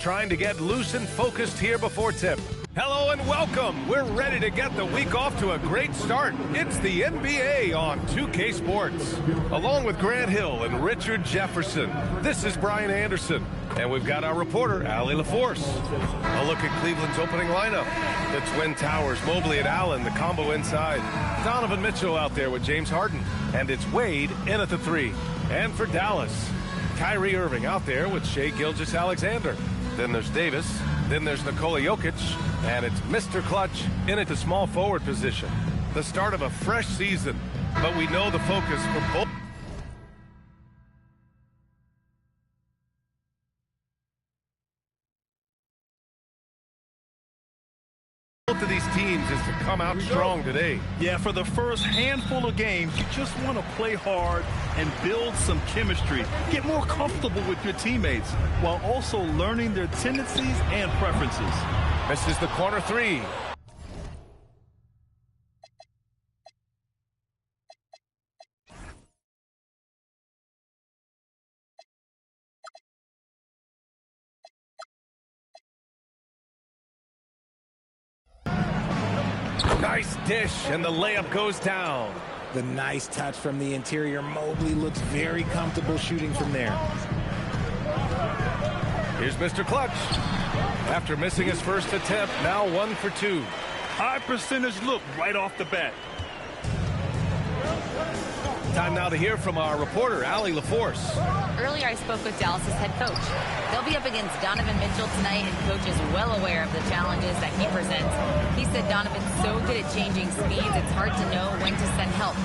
trying to get loose and focused here before tip. Hello and welcome. We're ready to get the week off to a great start. It's the NBA on 2K Sports. Along with Grant Hill and Richard Jefferson, this is Brian Anderson. And we've got our reporter, Allie LaForce. A look at Cleveland's opening lineup. The Twin Towers, Mobley and Allen, the combo inside. Donovan Mitchell out there with James Harden. And it's Wade in at the 3. And for Dallas, Kyrie Irving out there with Shai Gilgeous-Alexander. Then there's Davis. Then there's Nikola Jokic. And it's Mr. Clutch in at the small forward position. The start of a fresh season. But we know the focus for both of these teams is to come out strong today. Yeah, for the first handful of games, you just want to play hard and build some chemistry. Get more comfortable with your teammates while also learning their tendencies and preferences. This is the corner 3. Nice dish, and the layup goes down. The nice touch from the interior. Mobley looks very comfortable shooting from there. Here's Mr. Clutch. After missing his first attempt, now 1 for 2. High percentage look right off the bat. Time now to hear from our reporter, Allie LaForce. Earlier, I spoke with Dallas's head coach. They'll be up against Donovan Mitchell tonight, and coach is well aware of the challenges that he presents. He said Donovan's so good at changing speeds, it's hard to know when to send help.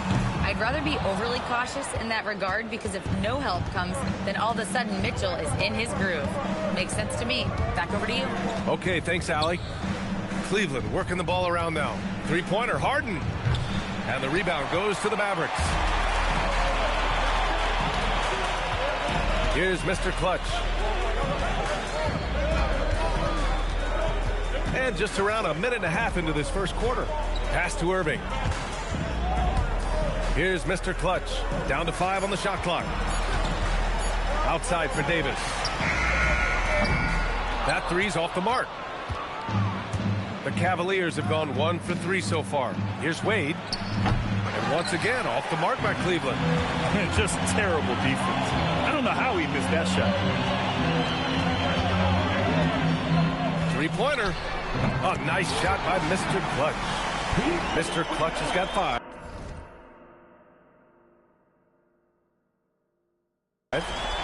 I'd rather be overly cautious in that regard, because if no help comes, then all of a sudden Mitchell is in his groove. Makes sense to me. Back over to you. Okay, thanks, Allie. Cleveland working the ball around now. Three-pointer, Harden. And the rebound goes to the Mavericks. Here's Mr. Clutch. And just around a minute and a half into this first quarter. Pass to Irving. Here's Mr. Clutch. Down to 5 on the shot clock. Outside for Davis. That three's off the mark. The Cavaliers have gone 1 for 3 so far. Here's Wade. And once again, off the mark by Cleveland. Just terrible defense. I don't know how he missed that shot. Three-pointer. A nice shot by Mr. Clutch. Mr. Clutch has got 5.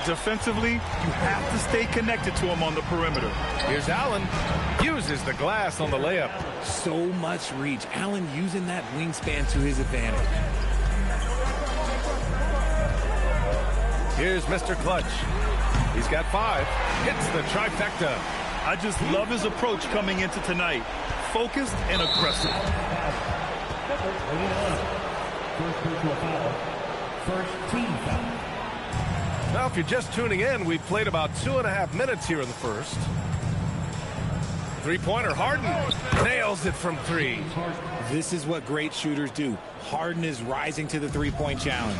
Defensively, you have to stay connected to him on the perimeter. Here's Allen. Uses the glass on the layup. So much reach. Allen using that wingspan to his advantage. Here's Mr. Clutch. He's got 5. Hits the trifecta. I just love his approach coming into tonight. Focused and aggressive. First team foul. Now, if you're just tuning in, we've played about 2.5 minutes here in the first. Three-pointer, Harden nails it from 3. This is what great shooters do. Harden is rising to the three-point challenge.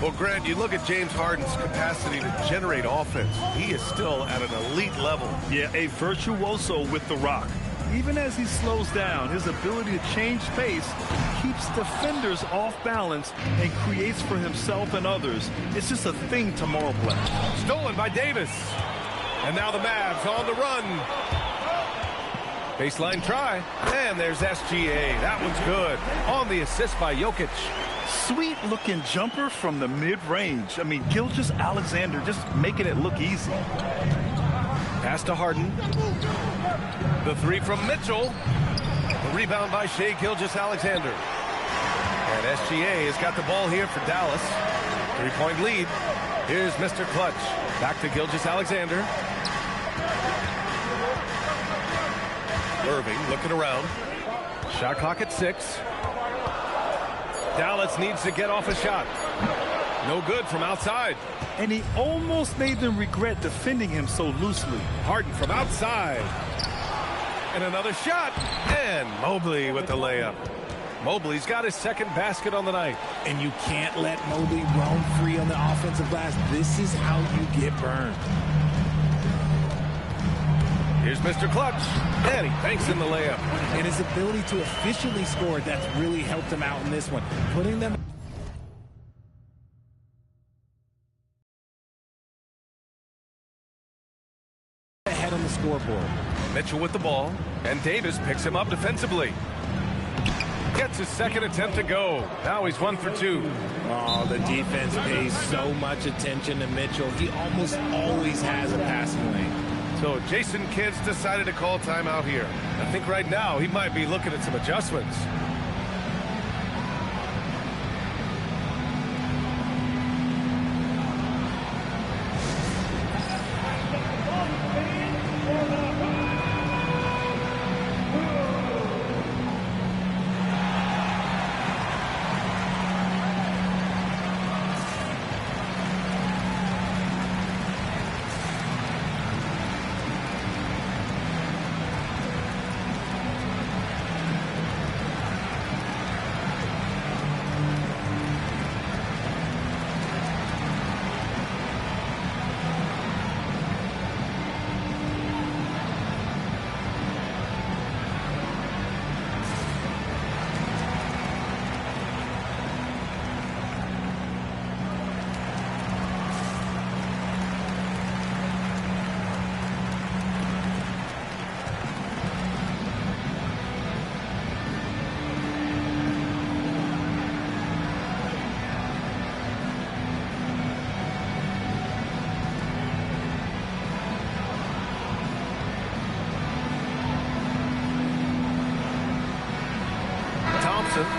Well, Grant, you look at James Harden's capacity to generate offense. He is still at an elite level. Yeah, a virtuoso with the rock. Even as he slows down, his ability to change pace keeps defenders off balance and creates for himself and others. It's just a thing tomorrow play. Stolen by Davis. And now the Mavs on the run. Baseline try. And there's SGA. That one's good. On the assist by Jokic. Sweet-looking jumper from the mid-range. I mean, Gilgeous-Alexander just making it look easy. Pass to Harden. The 3 from Mitchell. The rebound by Shai Gilgeous-Alexander. And SGA has got the ball here for Dallas. 3-point lead. Here's Mr. Clutch. Back to Gilgeous-Alexander. Irving looking around. Shot clock at 6. Dallas needs to get off a shot. No good from outside. And he almost made them regret defending him so loosely. Harden from outside. And another shot. And Mobley with the layup. Mobley's got his second basket on the night. And you can't let Mobley roam free on the offensive glass. This is how you get burned. Here's Mr. Clutch, and he banks in the layup. And his ability to efficiently score, that's really helped him out in this one. Putting them ahead on the scoreboard. Mitchell with the ball, and Davis picks him up defensively. Gets his second attempt to go. Now he's 1 for 2. Oh, the defense pays so much attention to Mitchell. He almost always has a passing lane. So Jason Kidd's decided to call timeout here. I think right now he might be looking at some adjustments.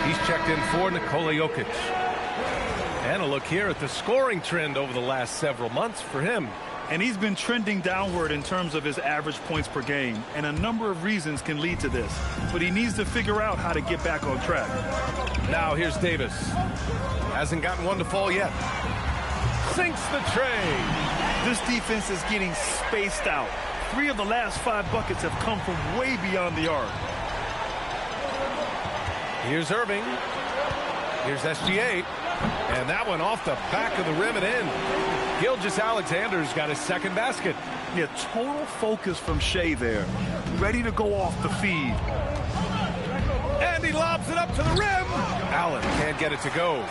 He's checked in for Nikola Jokic. And a look here at the scoring trend over the last several months for him. And he's been trending downward in terms of his average points per game. And a number of reasons can lead to this. But he needs to figure out how to get back on track. Now here's Davis. Hasn't gotten one to fall yet. Sinks the tray. This defense is getting spaced out. 3 of the last 5 buckets have come from way beyond the arc. Here's Irving. Here's SGA. And that one off the back of the rim and in. Gilgeous-Alexander's got his second basket. Yeah, total focus from Shea there. Ready to go off the feed. And he lobs it up to the rim. Allen can't get it to go.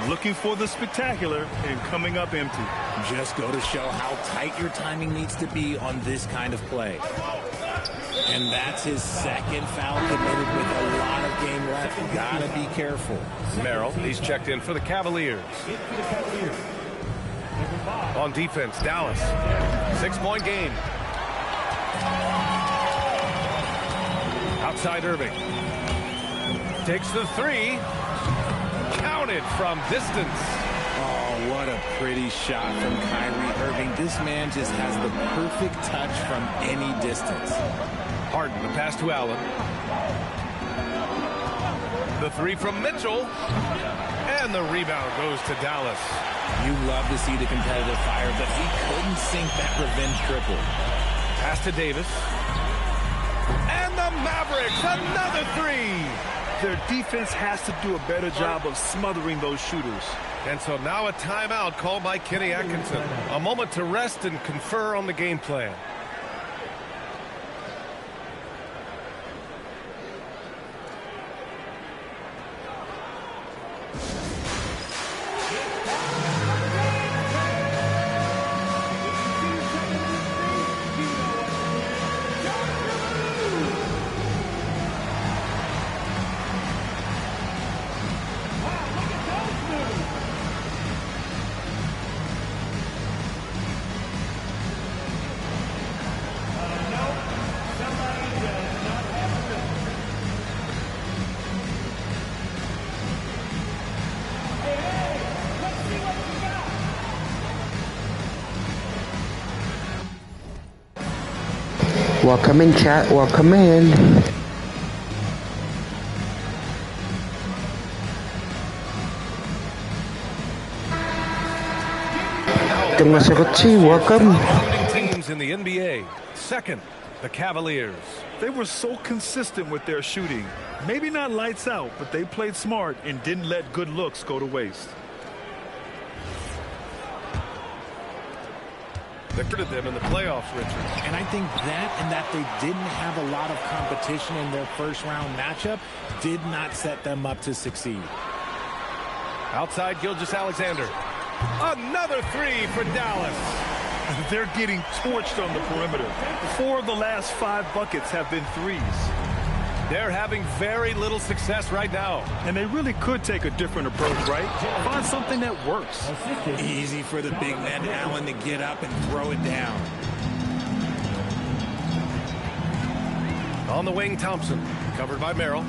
Looking for the spectacular and coming up empty. Just go to show how tight your timing needs to be on this kind of play. And that's his second foul committed with a lot of game left. Gotta be careful. Merrill, he's checked in for the Cavaliers. On defense, Dallas. 6-point game. Outside Irving. Takes the 3. Counted from distance. Oh, what a pretty shot from Kyrie Irving. This man just has the perfect touch from any distance. Harden, the pass to Allen. The 3 from Mitchell. And the rebound goes to Dallas. You love to see the competitive fire, but he couldn't sink that revenge triple. Pass to Davis. And the Mavericks, another 3. Their defense has to do a better job of smothering those shooters. And so now a timeout called by Kenny Atkinson. A moment to rest and confer on the game plan. Welcome in, chat. Welcome in. Welcome. Teams in the NBA. Second, the Cavaliers. They were so consistent with their shooting. Maybe not lights out, but they played smart and didn't let good looks go to waste. that hurted them in the playoffs, Richard. And I think that they didn't have a lot of competition in their first-round matchup did not set them up to succeed. Outside, Gilgeous-Alexander. Another three for Dallas. They're getting torched on the perimeter. 4 of the last 5 buckets have been threes. They're having very little success right now. And they really could take a different approach, right? Find something that works. Easy for the big man Allen to get up and throw it down. On the wing, Thompson, covered by Merrill.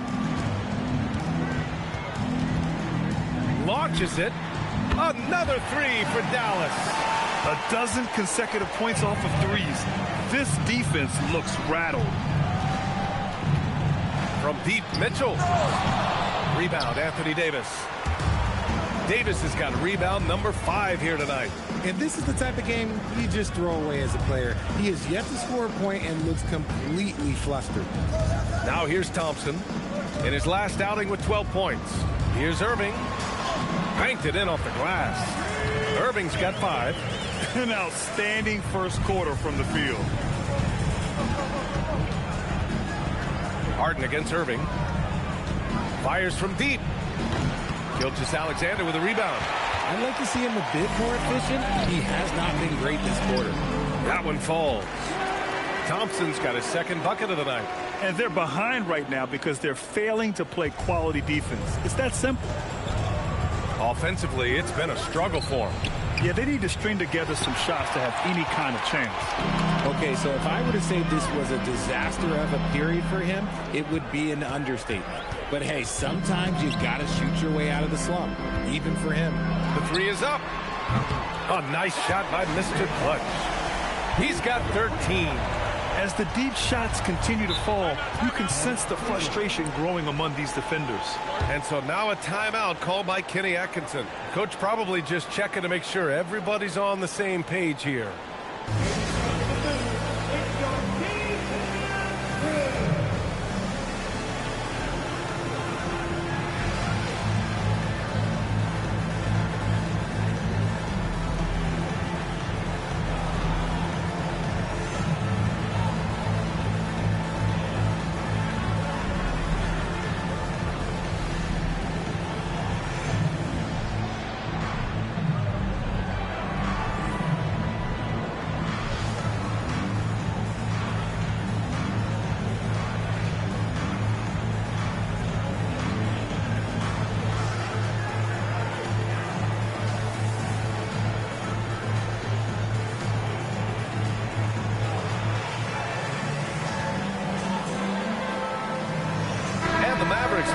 Launches it. Another three for Dallas. A dozen consecutive points off of threes. This defense looks rattled. From deep, Mitchell. Rebound, Anthony Davis. Davis has got rebound number 5 here tonight. And this is the type of game you just throw away as a player. He has yet to score a point and looks completely flustered. Now here's Thompson in his last outing with 12 points. Here's Irving. Banked it in off the glass. Irving's got 5. An outstanding first quarter from the field. Harden against Irving. Fires from deep. Gilgeous-Alexander with a rebound. I'd like to see him a bit more efficient. He has not been great this quarter. That one falls. Thompson's got his second bucket of the night. And they're behind right now because they're failing to play quality defense. It's that simple. Offensively, it's been a struggle for him. Yeah, they need to string together some shots to have any kind of chance. Okay, so if I were to say this was a disaster of a period for him, it would be an understatement. But hey, sometimes you've got to shoot your way out of the slump, even for him. The 3 is up. A nice shot by Mr. Clutch. He's got 13. As the deep shots continue to fall, you can sense the frustration growing among these defenders. And so now a timeout called by Kenny Atkinson. Coach probably just checking to make sure everybody's on the same page here.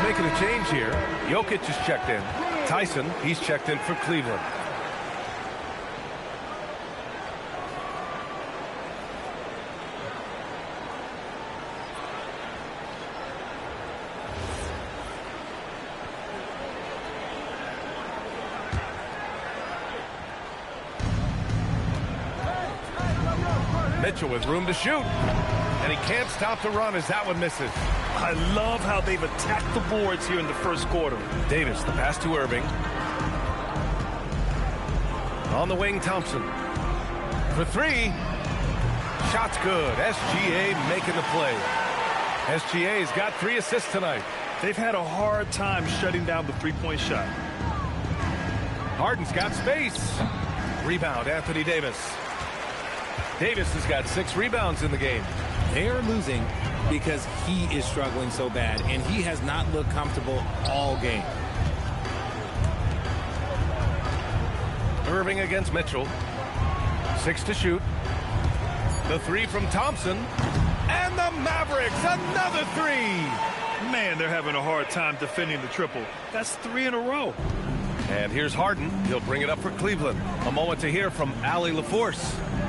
Making a change here. Jokic is checked in. Tyson, he's checked in for Cleveland. Mitchell with room to shoot. And he can't stop the run as that one misses. I love how they've attacked the boards here in the first quarter. Davis, the pass to Irving. On the wing, Thompson. For 3. Shot's good. SGA making the play. SGA's got 3 assists tonight. They've had a hard time shutting down the three-point shot. Harden's got space. Rebound, Anthony Davis. Davis has got 6 rebounds in the game. They are losing because he is struggling so bad, and he has not looked comfortable all game. Irving against Mitchell. 6 to shoot. The 3 from Thompson. And the Mavericks, another 3. Man, they're having a hard time defending the triple. That's 3 in a row. And here's Harden. He'll bring it up for Cleveland. A moment to hear from Allie LaForce.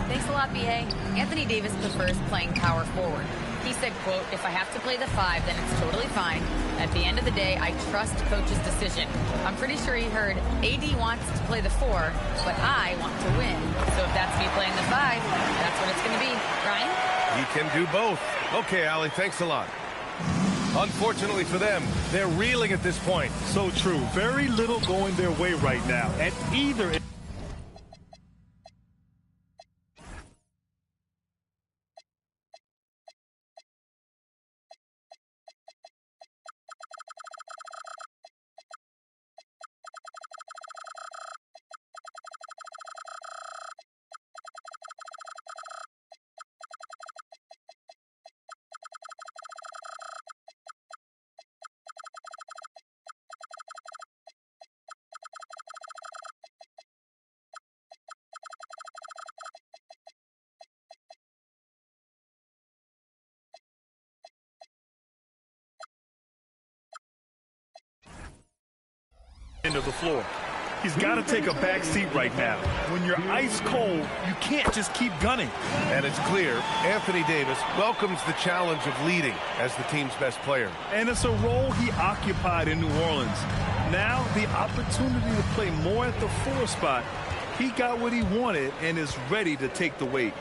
Thanks a lot, B.A. Anthony Davis prefers playing power forward. He said, quote, "If I have to play the 5, then it's totally fine. At the end of the day, I trust coach's decision." I'm pretty sure he heard AD wants to play the 4, but I want to win. So if that's me playing the 5, that's what it's going to be. Ryan? He can do both. Okay, Allie, thanks a lot. Unfortunately for them, they're reeling at this point. So true. Very little going their way right now. At either end of the floor. He's got to take a back seat right now. When you're ice cold, you can't just keep gunning. And it's clear Anthony Davis welcomes the challenge of leading as the team's best player. And it's a role he occupied in New Orleans. Now the opportunity to play more at the 4 spot. He got what he wanted and is ready to take the weight.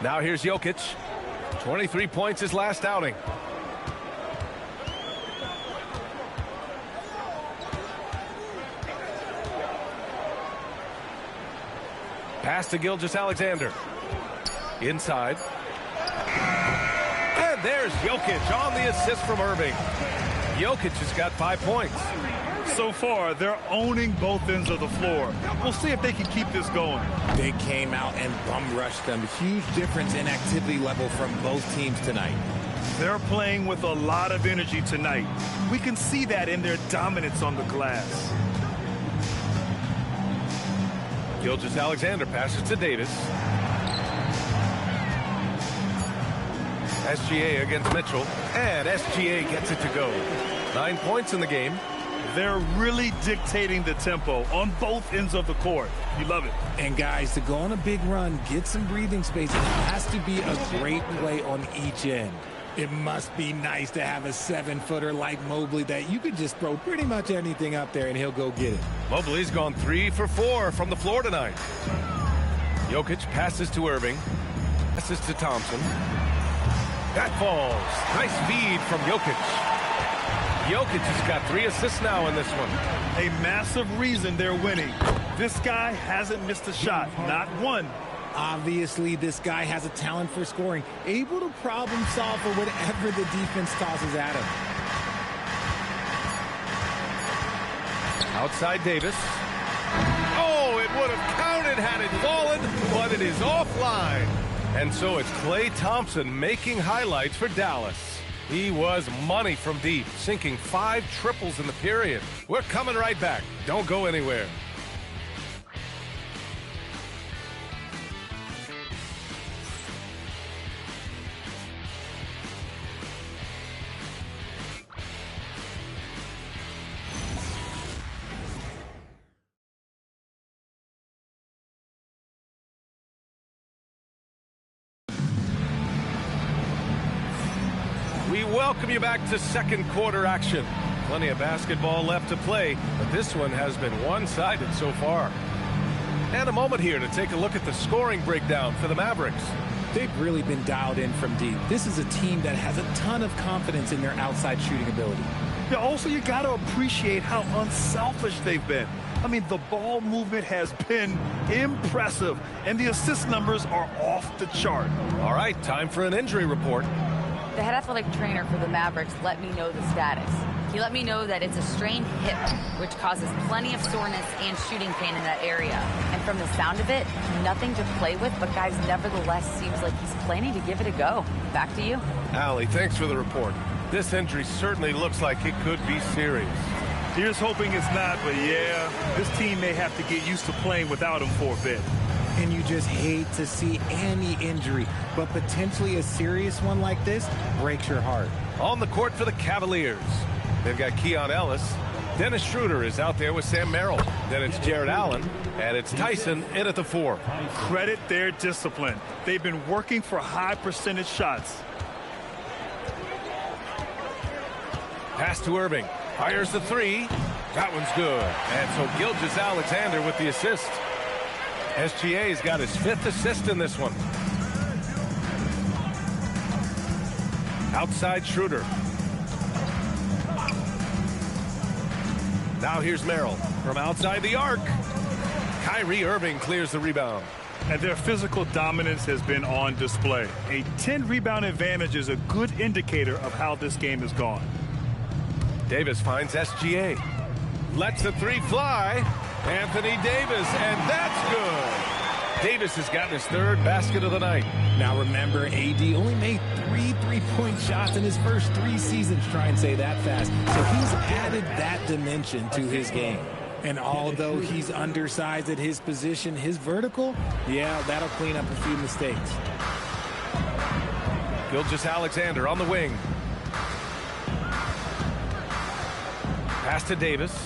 Now here's Jokic. 23 points his last outing. Pass to Gilgeous-Alexander. Inside. And there's Jokic on the assist from Irving. Jokic has got 5 points. So far, they're owning both ends of the floor. We'll see if they can keep this going. They came out and bum rushed them. Huge difference in activity level from both teams tonight. They're playing with a lot of energy tonight. We can see that in their dominance on the glass. Gilgeous-Alexander passes to Davis. SGA against Mitchell. And SGA gets it to go. 9 points in the game. They're really dictating the tempo on both ends of the court. You love it. And guys, to go on a big run, get some breathing space, it has to be a great play on each end. It must be nice to have a 7-footer like Mobley that you could just throw pretty much anything up there and he'll go get it. Mobley's gone 3 for 4 from the floor tonight. Jokic passes to Irving. Passes to Thompson. That falls. Nice feed from Jokic. Jokic has got 3 assists now in this one. A massive reason they're winning. This guy hasn't missed a shot, not one. Obviously, this guy has a talent for scoring, able to problem solve for whatever the defense tosses at him. Outside Davis. Oh, it would have counted had it fallen, but it is offline. And so it's Klay Thompson making highlights for Dallas. He was money from deep, sinking 5 triples in the period. We're coming right back. Don't go anywhere. We welcome you back to second quarter action. Plenty of basketball left to play, but this one has been one-sided so far. And a moment here to take a look at the scoring breakdown for the Mavericks. They've really been dialed in from deep. This is a team that has a ton of confidence in their outside shooting ability. Yeah, also, you got to appreciate how unselfish they've been. I mean, the ball movement has been impressive, and the assist numbers are off the chart. All right, time for an injury report. The head athletic trainer for the Mavericks let me know the status. He let me know that it's a strained hip, which causes plenty of soreness and shooting pain in that area. And from the sound of it, nothing to play with, but guys, nevertheless, seems like he's planning to give it a go. Back to you. Allie, thanks for the report. This injury certainly looks like it could be serious. Here's hoping it's not, but yeah, this team may have to get used to playing without him for a bit. And you just hate to see any injury, but potentially a serious one like this breaks your heart. On the court for the Cavaliers, they've got Keon Ellis. Dennis Schroeder is out there with Sam Merrill. Then it's Jared Allen, and it's Tyson in at the 4. Credit their discipline. They've been working for high percentage shots. Pass to Irving. Fires the 3. That one's good. And so Gilgeous-Alexander with the assist. SGA's got his 5th assist in this one. Outside Schroeder. Now here's Merrill from outside the arc. Kyrie Irving clears the rebound. And their physical dominance has been on display. A 10-rebound advantage is a good indicator of how this game has gone. Davis finds SGA. Lets the 3 fly. Anthony Davis, and that's good. Davis has gotten his 3rd basket of the night. Now remember, AD only made 3 3-point shots in his first 3 seasons. Try and say that fast. So he's added that dimension to his game. And although he's undersized at his position, his vertical, yeah, that'll clean up a few mistakes. Gilgeous-Alexander on the wing. Pass to Davis.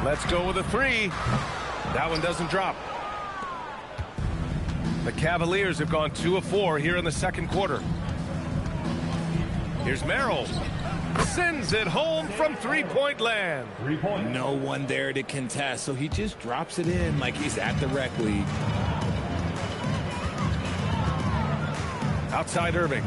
Let's go with a three. That one doesn't drop. The Cavaliers have gone 2 of 4 here in the second quarter. Here's Merrill. Sends it home from three-point land. No one there to contest, so he just drops it in like he's at the rec league. Outside Irving.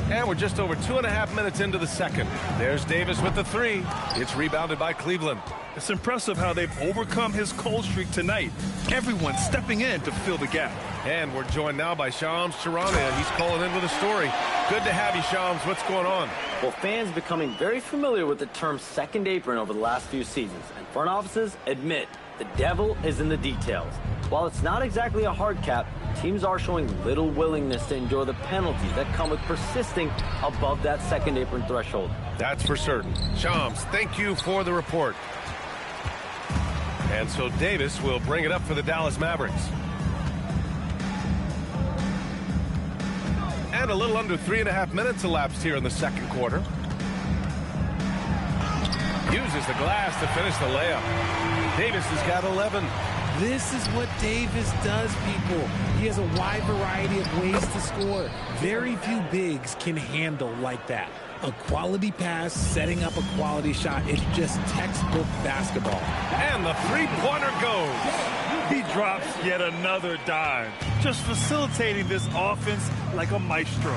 And we're just over 2.5 minutes into the second. There's Davis with the three. It's rebounded by Cleveland. It's impressive how they've overcome his cold streak tonight. Everyone stepping in to fill the gap. And we're joined now by Shams Charania. He's calling in with a story. Good to have you, Shams. What's going on? Well, fans becoming very familiar with the term second apron over the last few seasons. And front offices admit the devil is in the details. While it's not exactly a hard cap, teams are showing little willingness to endure the penalties that come with persisting above that second apron threshold. That's for certain. Shams, thank you for the report. And so Davis will bring it up for the Dallas Mavericks. And a little under 3.5 minutes elapsed here in the second quarter. Uses the glass to finish the layup. Davis has got 11. This is what Davis does, people. He has a wide variety of ways to score. Very few bigs can handle like that. A quality pass, setting up a quality shot. It's just textbook basketball. And the three-pointer goes. He drops yet another dime, just facilitating this offense like a maestro.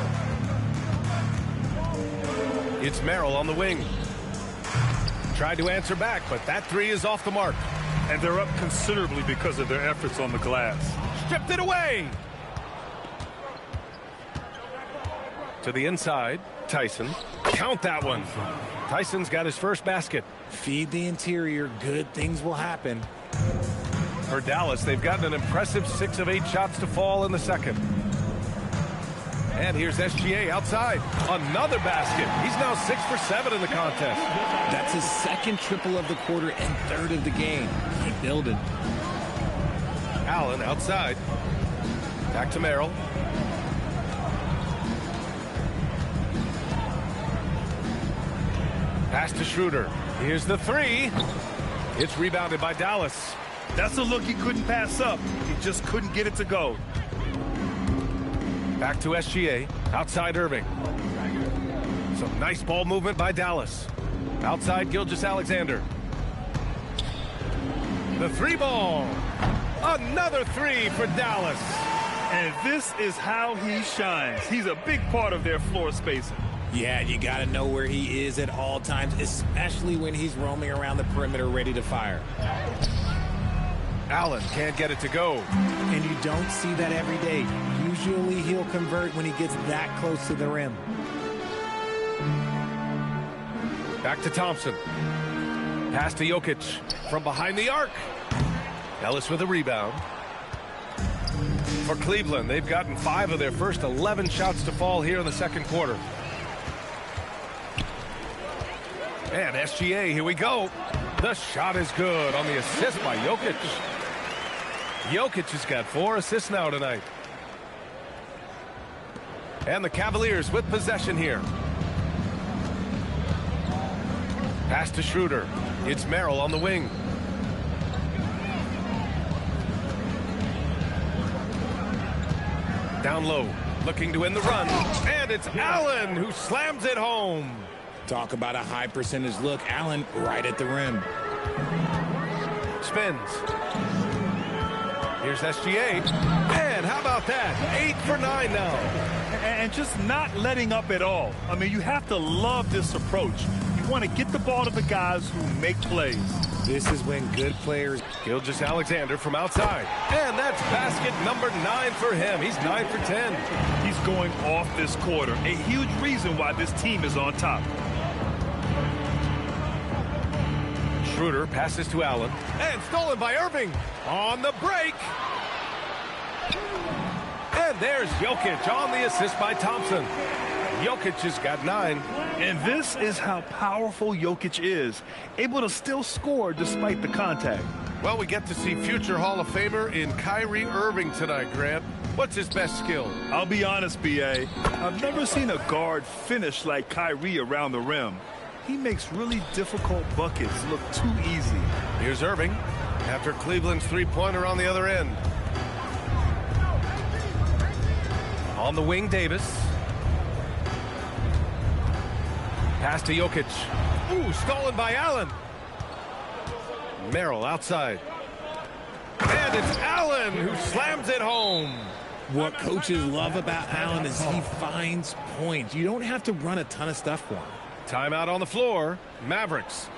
It's Merrill on the wing. Tried to answer back, but that three is off the mark. And they're up considerably because of their efforts on the glass. Stripped it away. To the inside, Tyson. Count that one. Tyson's got his first basket. Feed the interior, good things will happen. For Dallas, they've gotten an impressive 6 of 8 shots to fall in the second. And here's SGA outside. Another basket. He's now 6 for 7 in the contest. That's his second triple of the quarter and third of the game. Keep building. Allen outside. Back to Merrill. Pass to Schroeder. Here's the three. It's rebounded by Dallas. That's a look he couldn't pass up. He just couldn't get it to go. Back to SGA. Outside Irving. Some nice ball movement by Dallas. Outside Gilgeous-Alexander. The three ball. Another three for Dallas. And this is how he shines. He's a big part of their floor spacing. Yeah, you got to know where he is at all times, especially when he's roaming around the perimeter ready to fire. Allen can't get it to go. And you don't see that every day. Usually he'll convert when he gets that close to the rim. Back to Thompson. Pass to Jokic from behind the arc. Ellis with a rebound. For Cleveland, they've gotten 5 of their first 11 shots to fall here in the second quarter. And SGA, here we go. The shot is good on the assist by Jokic. Jokic has got 4 assists now tonight. And the Cavaliers with possession here. Pass to Schroeder. It's Merrill on the wing. Down low, looking to win the run. And it's Allen who slams it home. Talk about a high percentage look. Allen right at the rim. Spins. Here's SGA. And how about that? 8 for 9 now. And just not letting up at all. I mean, you have to love this approach. You want to get the ball to the guys who make plays. This is when good players. Gilgeous-Alexander from outside. And that's basket number 9 for him. He's 9 for 10. He's going off this quarter. A huge reason why this team is on top. Schroeder passes to Allen. And stolen by Irving. On the break. And there's Jokic on the assist by Thompson. Jokic has got 9. And this is how powerful Jokic is. Able to still score despite the contact. Well, we get to see future Hall of Famer in Kyrie Irving tonight, Grant. What's his best skill? I'll be honest, B.A. I've never seen a guard finish like Kyrie around the rim. He makes really difficult buckets look too easy. Here's Irving after Cleveland's three-pointer on the other end. On the wing, Davis. Pass to Jokic. Ooh, stolen by Allen. Merrill outside. And it's Allen who slams it home. What coaches love about Allen is he finds points. You don't have to run a ton of stuff for him. Timeout on the floor. Mavericks.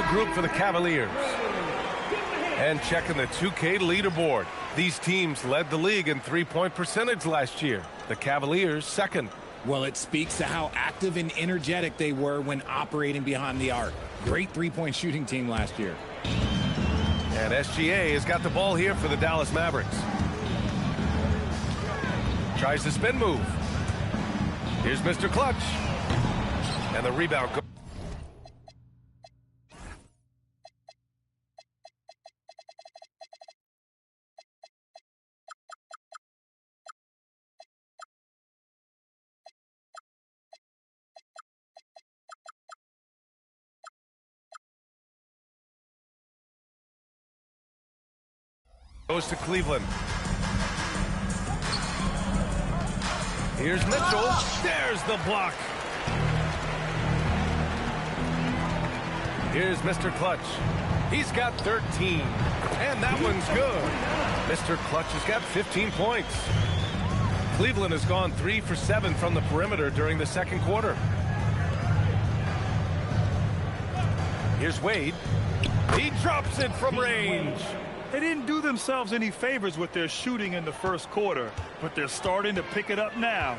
Group for the Cavaliers. And checking the 2K leaderboard. These teams led the league in three-point percentage last year. The Cavaliers second. Well, it speaks to how active and energetic they were when operating behind the arc. Great three-point shooting team last year. And SGA has got the ball here for the Dallas Mavericks. Tries the spin move. Here's Mr. Clutch. And the rebound goes. Goes to Cleveland. Here's Mitchell. There's the block. Here's Mr. Clutch. He's got 13. And that one's good. Mr. Clutch has got 15 points. Cleveland has gone 3 for 7 from the perimeter during the second quarter. Here's Wade. He drops it from range. They didn't do themselves any favors with their shooting in the first quarter, but they're starting to pick it up now.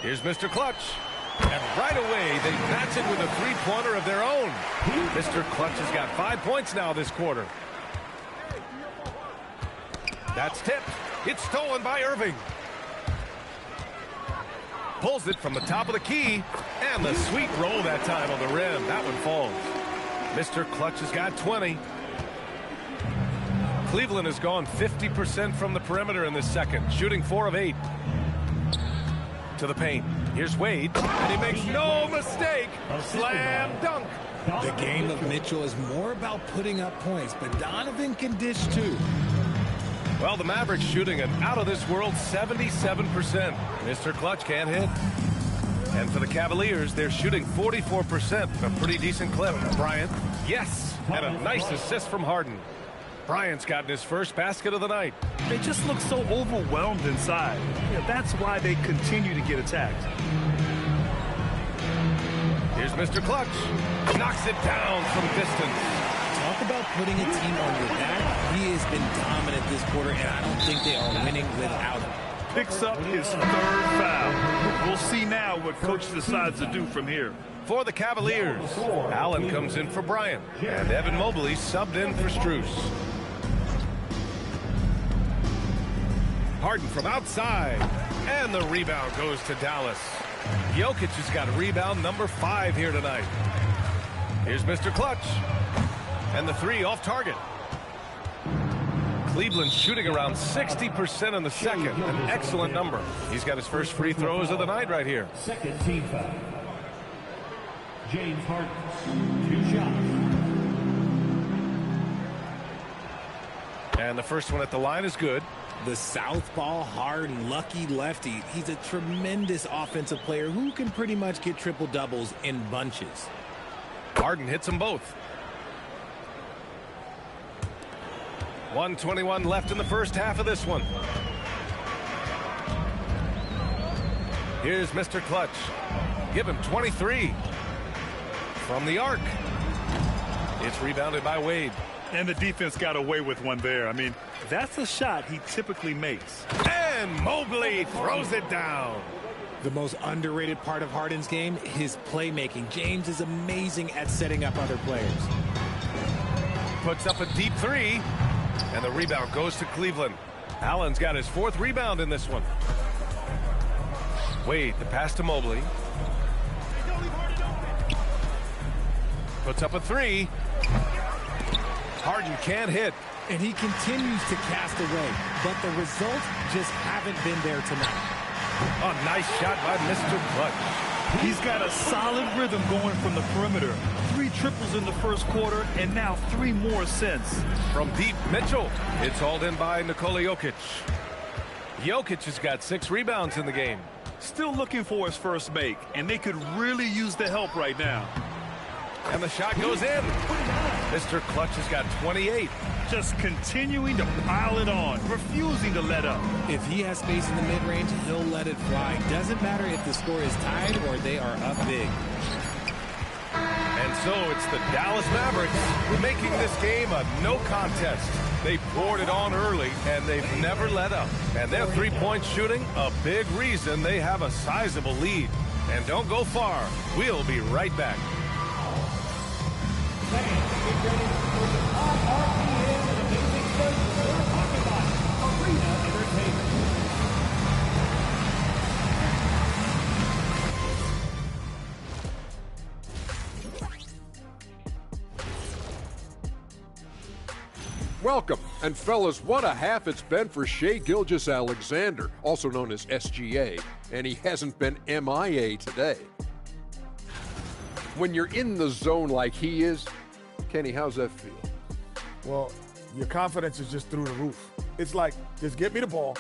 Here's Mr. Clutch. And right away, they match it with a three-pointer of their own. Mr. Clutch has got 5 points now this quarter. That's tipped. It's stolen by Irving. Pulls it from the top of the key. And the sweet roll that time on the rim. That one falls. Mr. Clutch has got 20. Cleveland has gone 50% from the perimeter in this second, shooting 4 of 8. To the paint. Here's Wade, and he makes no mistake. Slam dunk. The game of Mitchell is more about putting up points, but Donovan can dish too. Well, the Mavericks shooting an out-of-this-world 77%. Mr. Clutch can't hit. And for the Cavaliers, they're shooting 44%, a pretty decent clip. Bryant, yes, and a nice assist from Harden. Bryant's gotten his first basket of the night. They just look so overwhelmed inside. Yeah, that's why they continue to get attacked. Here's Mr. Clutch. Knocks it down from distance. Talk about putting a team on your back. He has been dominant this quarter, and I don't think they are winning without him. Picks up his third foul. We'll see now what coach decides to do from here. For the Cavaliers, Allen comes in for Bryant, and Evan Mobley subbed in for Strus. Harden from outside, and the rebound goes to Dallas. Jokic has got rebound number 5 here tonight. Here's Mr. Clutch, and the 3 off target. Cleveland shooting around 60% in the second, an excellent number. He's got his first free throws of the night right here. Second team foul. James Harden, 2 shots. And the first one at the line is good. The southpaw, hard, and lucky lefty. He's a tremendous offensive player who can pretty much get triple-doubles in bunches. Harden hits them both. 1:21 left in the first half of this one. Here's Mr. Clutch. Give him 23. From the arc. It's rebounded by Wade. And the defense got away with one there. I mean, that's a shot he typically makes. And Mobley throws it down. The most underrated part of Harden's game, his playmaking. James is amazing at setting up other players. Puts up a deep three, and the rebound goes to Cleveland. Allen's got his 4th rebound in this one. Wade, the pass to Mobley. Puts up a three. Harden can't hit. And he continues to cast away, but the results just haven't been there tonight. A nice shot by Mr. Clutch. He's got a solid rhythm going from the perimeter. 3 triples in the first quarter, and now 3 more since. From deep, Mitchell. It's hauled in by Nikola Jokic. Jokic has got 6 rebounds in the game. Still looking for his first make, and they could really use the help right now. And the shot goes in. Mr. Clutch has got 28. Just continuing to pile it on, refusing to let up. If he has space in the mid-range, he'll let it fly. Doesn't matter if the score is tied or they are up big. And so it's the Dallas Mavericks making this game a no contest. They poured it on early, and they've never let up. And their three-point shooting, a big reason they have a sizable lead. And don't go far. We'll be right back. Welcome, and fellas, what a half it's been for Shai Gilgeous-Alexander, also known as SGA, and he hasn't been MIA today. When you're in the zone like he is, Kenny, how's that feel? Well, your confidence is just through the roof. It's like, just get me the ball,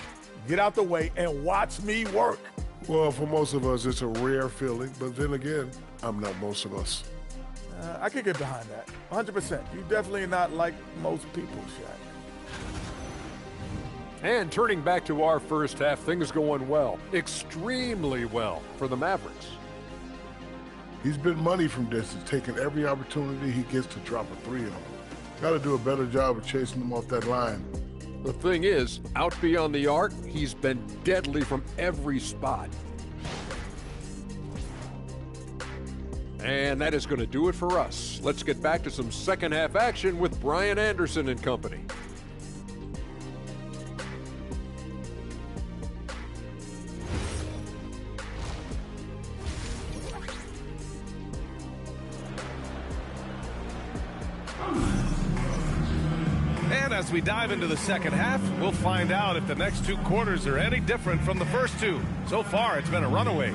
get out the way, and watch me work. Well, for most of us, it's a rare feeling, but then again, I'm not most of us. I could get behind that, 100%. You definitely are not like most people, Shaq. And turning back to our first half, things going well, extremely well for the Mavericks. He's been money from distance, taking every opportunity he gets to drop a 3 on him. Got to do a better job of chasing him off that line. The thing is, out beyond the arc, he's been deadly from every spot. And that is going to do it for us. Let's get back to some second half action with Brian Anderson and company. And as we dive into the second half, we'll find out if the next 2 quarters are any different from the first 2. So far, it's been a runaway.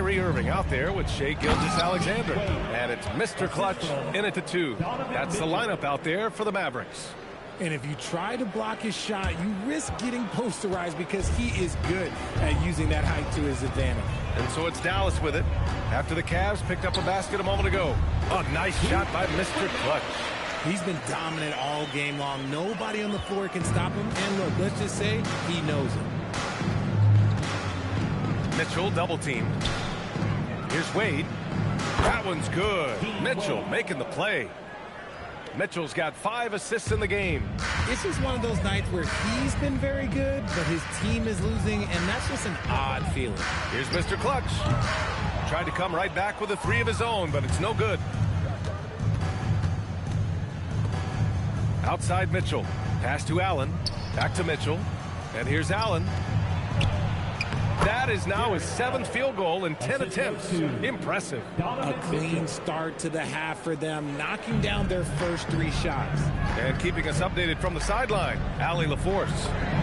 Irving out there with Shai Gilgeous-Alexander. And it's Mr. Clutch in it to 2. That's the lineup out there for the Mavericks. And if you try to block his shot, you risk getting posterized because he is good at using that height to his advantage. And so it's Dallas with it after the Cavs picked up a basket a moment ago. A nice shot by Mr. Clutch. He's been dominant all game long. Nobody on the floor can stop him. And look, let's just say he knows it. Mitchell double team. Here's Wade. That one's good. Mitchell making the play. Mitchell's got 5 assists in the game. This is one of those nights where he's been very good, but his team is losing, and that's just an odd feeling. Here's Mr. Clutch. Tried to come right back with a 3 of his own, but it's no good. Outside Mitchell. Pass to Allen. Back to Mitchell. And here's Allen. That is now his 7th field goal in 10 attempts. Impressive. A clean start to the half for them, knocking down their first 3 shots. And keeping us updated from the sideline, Allie LaForce.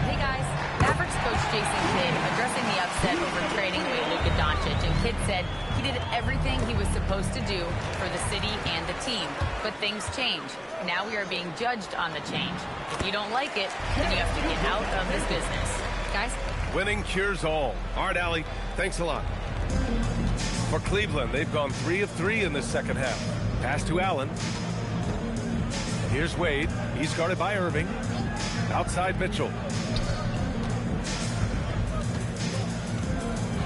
Hey guys, Mavericks coach Jason Kidd addressing the upset over trading away Luka Doncic, and Kidd said he did everything he was supposed to do for the city and the team. But things change. Now we are being judged on the change. If you don't like it, then you have to get out of this business. Guys? Winning cures all. All right, Allie. Thanks a lot. For Cleveland, they've gone 3 of 3 in this second half. Pass to Allen. Here's Wade. He's guarded by Irving. Outside Mitchell.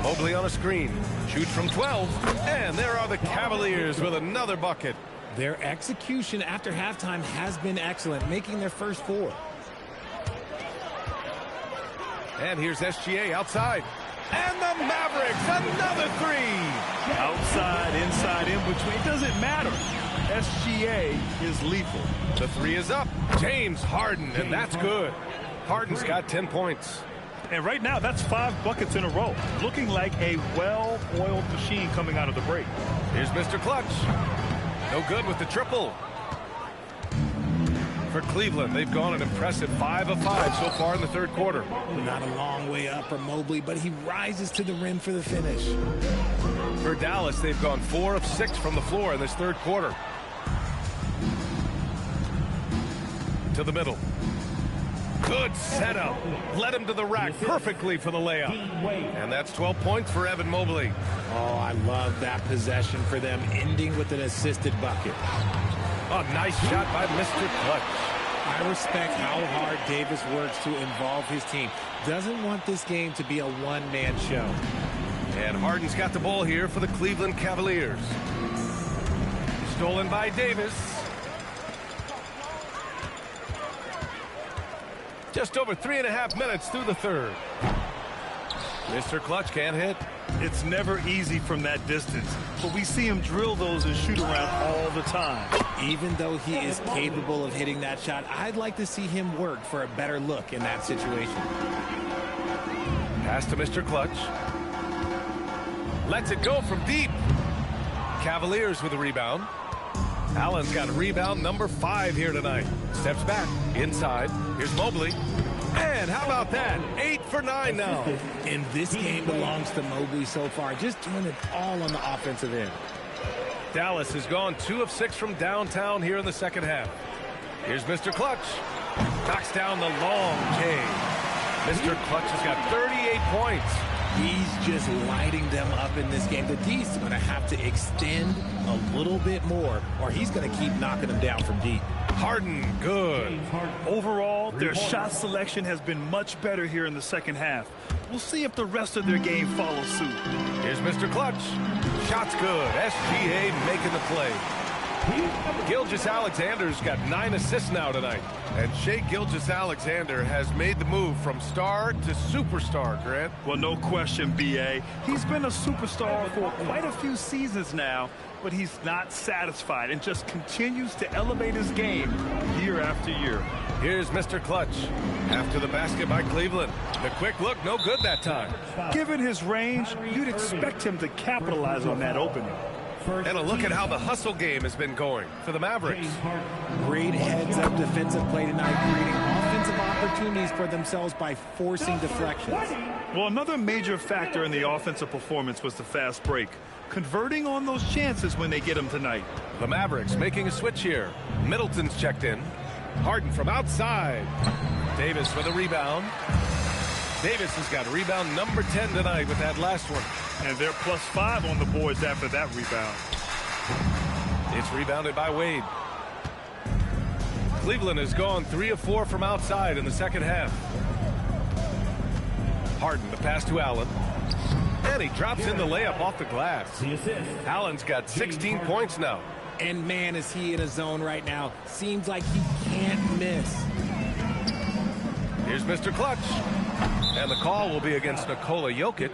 Mobley on a screen. Shoots from 12. And there are the Cavaliers with another bucket. Their execution after halftime has been excellent, making their first 4. And here's SGA outside. And the Mavericks, another 3. Outside, inside, in between, it doesn't matter. SGA is lethal. The 3 is up. James Harden, and that's good. Harden's got 10 points. And right now, that's 5 buckets in a row. Looking like a well-oiled machine coming out of the break. Here's Mr. Clutch. No good with the triple. For Cleveland, they've gone an impressive 5 of 5 so far in the third quarter. Not a long way up for Mobley, but he rises to the rim for the finish. For Dallas, they've gone 4 of 6 from the floor in this third quarter. To the middle. Good setup. Led him to the rack perfectly for the layup. And that's 12 points for Evan Mobley. Oh, I love that possession for them, ending with an assisted bucket. A nice shot by Mr. Clutch. I respect how hard Davis works to involve his team. Doesn't want this game to be a one-man show. And Harden's got the ball here for the Cleveland Cavaliers. Stolen by Davis. Just over 3.5 minutes through the third. Mr. Clutch can't hit. It's never easy from that distance, but we see him drill those and shoot around all the time. Even though he is capable of hitting that shot, I'd like to see him work for a better look in that situation. Pass to Mr. Clutch. Lets it go from deep. Cavaliers with a rebound. Allen's got rebound number 5 here tonight. Steps back, inside. Here's Mobley. And how about that? 8 for 9 now. And this game belongs to Mobley so far, just doing it all on the offensive end. Dallas has gone 2 of 6 from downtown here in the second half. Here's Mr. Clutch. Knocks down the long J. Mr. Clutch has got 38 points. He's just lighting them up in this game. The D's going to have to extend a little bit more, or he's going to keep knocking them down from deep. Harden, good. Overall, their shot selection has been much better here in the second half. We'll see if the rest of their game follows suit. Here's Mr. Clutch. Shot's good. SGA making the play. Gilgeous-Alexander's got 9 assists now tonight. And Shai Gilgeous-Alexander has made the move from star to superstar, Grant. Well, no question, B.A. He's been a superstar for quite a few seasons now, but he's not satisfied and just continues to elevate his game year after year. Here's Mr. Clutch. After the basket by Cleveland. The quick look, no good that time. Given his range, you'd expect him to capitalize on that opening. And a look at how the hustle game has been going for the Mavericks. Great heads-up defensive play tonight, creating offensive opportunities for themselves by forcing deflections. Well, another major factor in the offensive performance was the fast break. Converting on those chances when they get them tonight. The Mavericks making a switch here. Middleton's checked in. Harden from outside. Davis for the rebound. Davis has got rebound number 10 tonight with that last one. And they're +5 on the boards after that rebound. It's rebounded by Wade. Cleveland has gone 3 of 4 from outside in the second half. Harden, the pass to Allen. And he drops in the layup off the glass. Allen's got 16 points now. And man, is he in a zone right now. Seems like he can't miss. Here's Mr. Clutch. And the call will be against Nikola Jokic.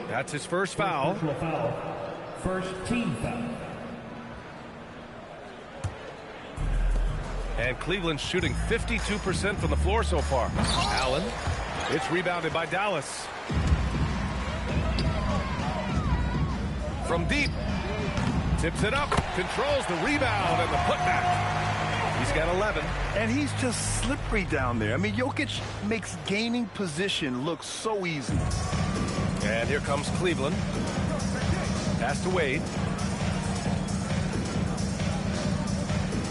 That's his first foul. First team foul. And Cleveland shooting 52% from the floor so far. Allen. It's rebounded by Dallas. From deep. Tips it up. Controls the rebound and the putback. He's got 11. And he's just slippery down there. I mean, Jokic makes gaining position look so easy. And here comes Cleveland. Pass to Wade.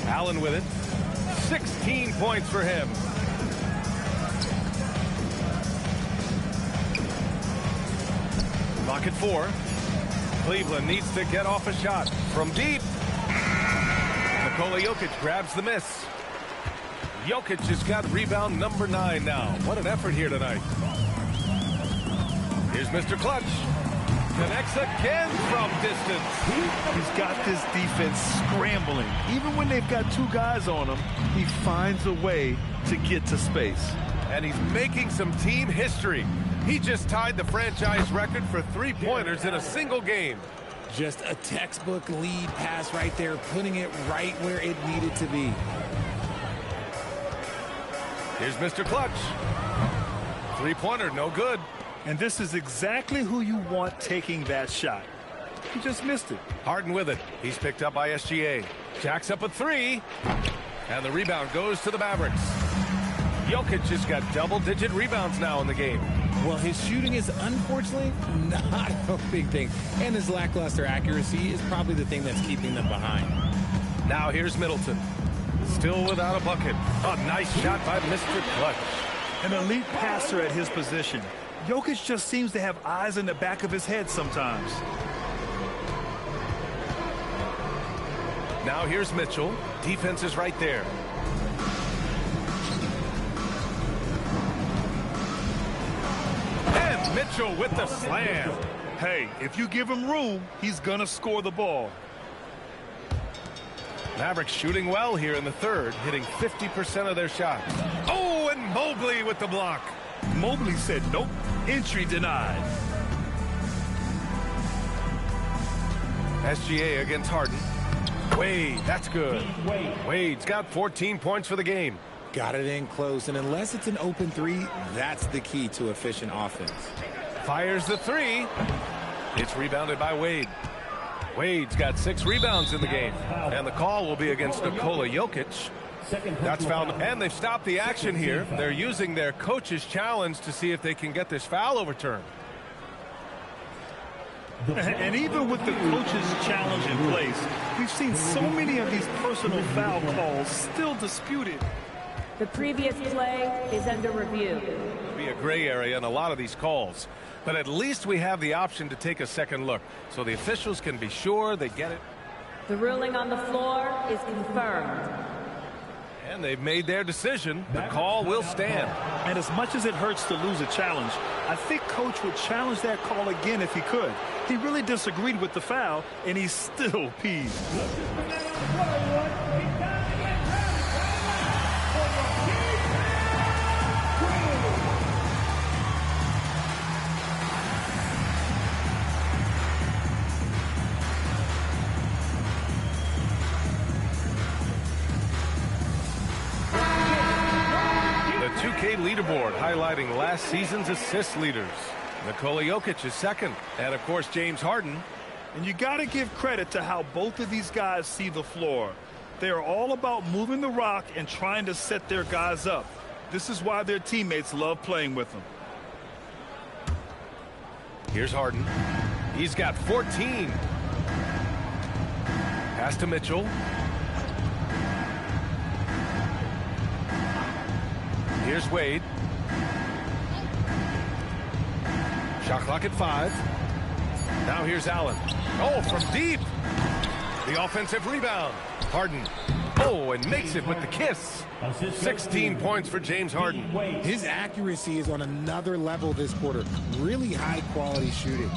Allen with it. 16 points for him. Clock at 4. Cleveland needs to get off a shot from deep. Nikola Jokic grabs the miss. Jokic has got rebound number 9 now. What an effort here tonight. Here's Mr. Clutch. Connects again from distance. He's got this defense scrambling. Even when they've got 2 guys on him, he finds a way to get to space. And he's making some team history. He just tied the franchise record for 3-pointers in a single game. Just a textbook lead pass right there, putting it right where it needed to be. Here's Mr. Clutch. 3-pointer, no good. And this is exactly who you want taking that shot. He just missed it. Harden with it. He's picked up by SGA. Jacks up a 3. And the rebound goes to the Mavericks. Jokic has got double-digit rebounds now in the game. Well, his shooting is unfortunately not a big thing. And his lackluster accuracy is probably the thing that's keeping them behind. Now here's Middleton. Still without a bucket. A nice shot by Mr. Clutch. An elite passer at his position. Jokic just seems to have eyes in the back of his head sometimes. Now here's Mitchell. Defense is right there. And Mitchell with the slam. Hey, if you give him room, he's gonna score the ball. Mavericks shooting well here in the third, hitting 50% of their shots. Oh, and Mobley with the block. Mobley said nope. Entry denied. SGA against Harden. Wade, that's good. Wade's got 14 points for the game. Got it in close, and unless it's an open 3, that's the key to efficient offense. Fires the 3. It's rebounded by Wade. Wade's got 6 rebounds in the game. And the call will be against Nikola Jokic. That's foul. And they've stopped the action here. They're using their coach's challenge to see if they can get this foul overturned. And even with the coach's challenge in place, we've seen so many of these personal foul calls still disputed. The previous play is under review. It'll be a gray area in a lot of these calls. But at least we have the option to take a second look, so the officials can be sure they get it. The ruling on the floor is confirmed. And they've made their decision. The call will stand. And as much as it hurts to lose a challenge, I think Coach would challenge that call again if he could. He really disagreed with the foul, and he's still peeved. Leaderboard highlighting last season's assist leaders. Nikola Jokic is second, and of course James Harden. And you got to give credit to how both of these guys see the floor. They are all about moving the rock and trying to set their guys up. This is why their teammates love playing with them. Here's Harden. He's got 14. Pass to Mitchell. Here's Wade. Shot clock at 5. Now here's Allen. Oh, from deep. The offensive rebound. Harden. Oh, and makes it with the kiss. 16 points for James Harden. His accuracy is on another level this quarter. Really high quality shooting.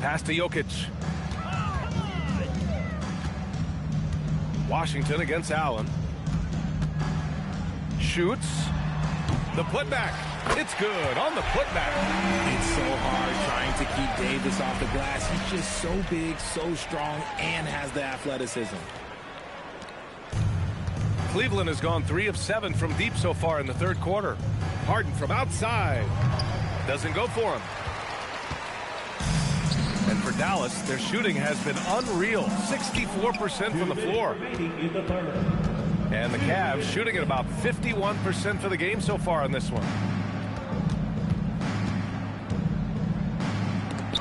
Pass to Jokic. Washington against Allen. Shoots. The putback. It's good on the putback. It's so hard trying to keep Davis off the glass. He's just so big, so strong, and has the athleticism. Cleveland has gone 3 of 7 from deep so far in the third quarter. Harden from outside. Doesn't go for him. And for Dallas, their shooting has been unreal. 64% from the floor. And the Cavs shooting at about 51% for the game so far in this one.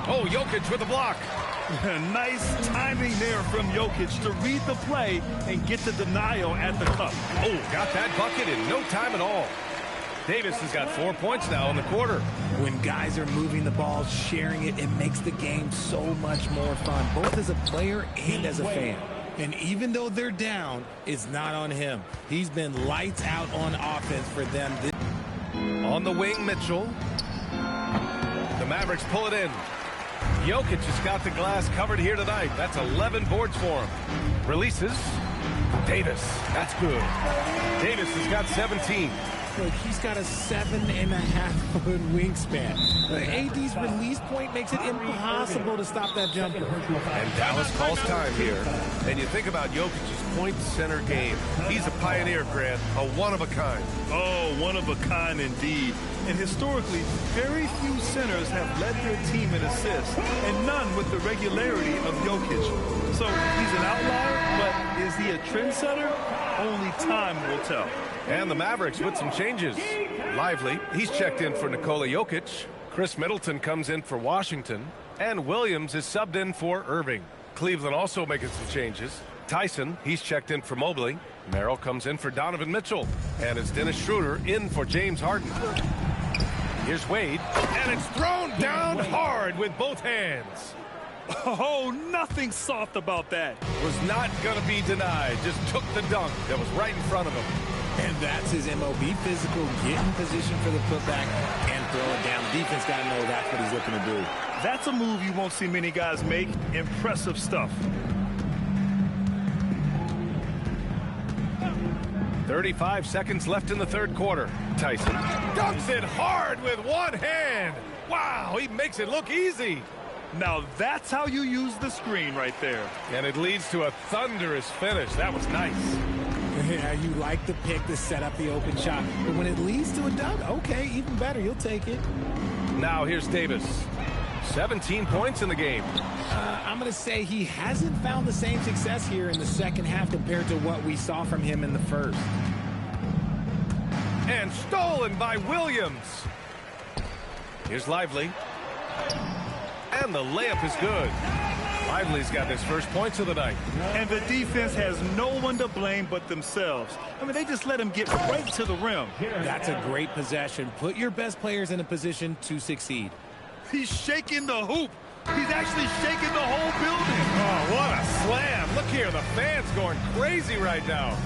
Oh, Jokic with a block. Nice timing there from Jokic to read the play and get the denial at the cup. Oh, got that bucket in no time at all. Davis has got 4 points now in the quarter. When guys are moving the ball, sharing it, it makes the game so much more fun, both as a player and as a fan. And even though they're down, it's not on him. He's been lights out on offense for them. On the wing, Mitchell. The Mavericks pull it in. Jokic has got the glass covered here tonight. That's 11 boards for him. Releases. Davis. That's good. Davis has got 17. Look, he's got a 7.5-foot wingspan. AD's release point makes it impossible to stop that jumper. And Dallas calls time here. And you think about Jokic's point center game. He's a pioneer, Grant. A one-of-a-kind. Oh, one of a kind indeed. And historically, very few centers have led their team in assists, and none with the regularity of Jokic. So he's an outlier, but is he a trendsetter? Only time will tell. And the Mavericks with some changes. Lively, he's checked in for Nikola Jokic. Chris Middleton comes in for Washington. And Williams is subbed in for Irving. Cleveland also making some changes. Tyson, he's checked in for Mobley. Merrill comes in for Donovan Mitchell. And it's Dennis Schroeder in for James Harden. Here's Wade. And it's thrown down hard with both hands. Oh, nothing soft about that. Was not going to be denied. Just took the dunk that was right in front of him. And that's his MO. Be physical, get in position for the putback, and throw it down. Defense got to know that's what he's looking to do. That's a move you won't see many guys make. Impressive stuff. 35 seconds left in the third quarter. Tyson dunks it hard with one hand. Wow, he makes it look easy. Now that's how you use the screen right there. And it leads to a thunderous finish. That was nice. Yeah, you like the pick to set up the open shot. But when it leads to a dunk, okay, even better. You'll take it. Now here's Davis. 17 points in the game. I'm going to say he hasn't found the same success here in the second half compared to what we saw from him in the first. And stolen by Williams. Here's Lively. And the layup is good. Lively's got his first points of the night. And the defense has no one to blame but themselves. I mean, they just let him get right to the rim. That's a great possession. Put your best players in a position to succeed. He's shaking the hoop. He's actually shaking the whole building. Oh, what a slam. Look here, the fans going crazy right now.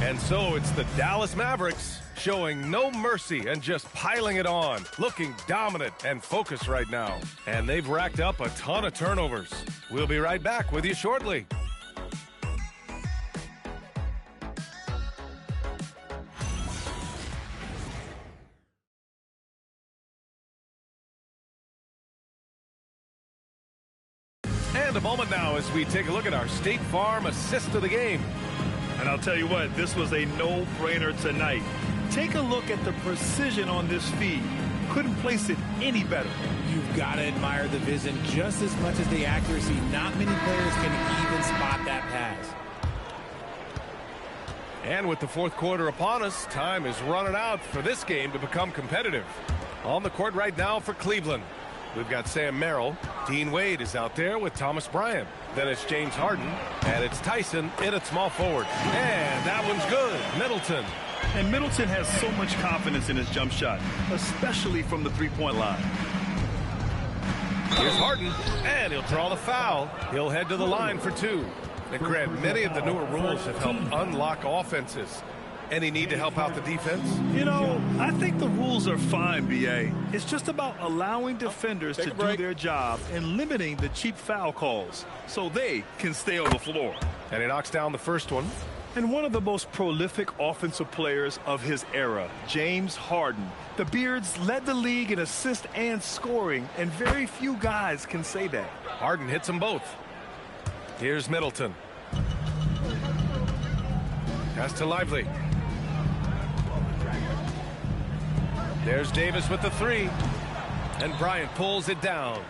And so it's the Dallas Mavericks showing no mercy and just piling it on, looking dominant and focused right now. And they've racked up a ton of turnovers. We'll be right back with you shortly. And a moment now as we take a look at our State Farm assist of the game. And I'll tell you what, this was a no-brainer tonight. Take a look at the precision on this feed. Couldn't place it any better. You've got to admire the vision just as much as the accuracy. Not many players can even spot that pass. And with the fourth quarter upon us, time is running out for this game to become competitive. On the court right now for Cleveland, we've got Sam Merrill. Dean Wade is out there with Thomas Bryant. Then it's James Harden, and it's Tyson in at small forward. And that one's good. Middleton. And Middleton has so much confidence in his jump shot, especially from the three-point line. Here's Harden, and he'll draw the foul. He'll head to the line for two. And Grant, many of the newer rules have helped unlock offenses. Any need to help out the defense? You know, I think the rules are fine, B.A. It's just about allowing defenders to do their job and limiting the cheap foul calls so they can stay on the floor. And he knocks down the first one. And one of the most prolific offensive players of his era, James Harden. The Beards led the league in assists and scoring, and very few guys can say that. Harden hits them both. Here's Middleton. Pass to Lively. There's Davis with the three. And Bryant pulls it down.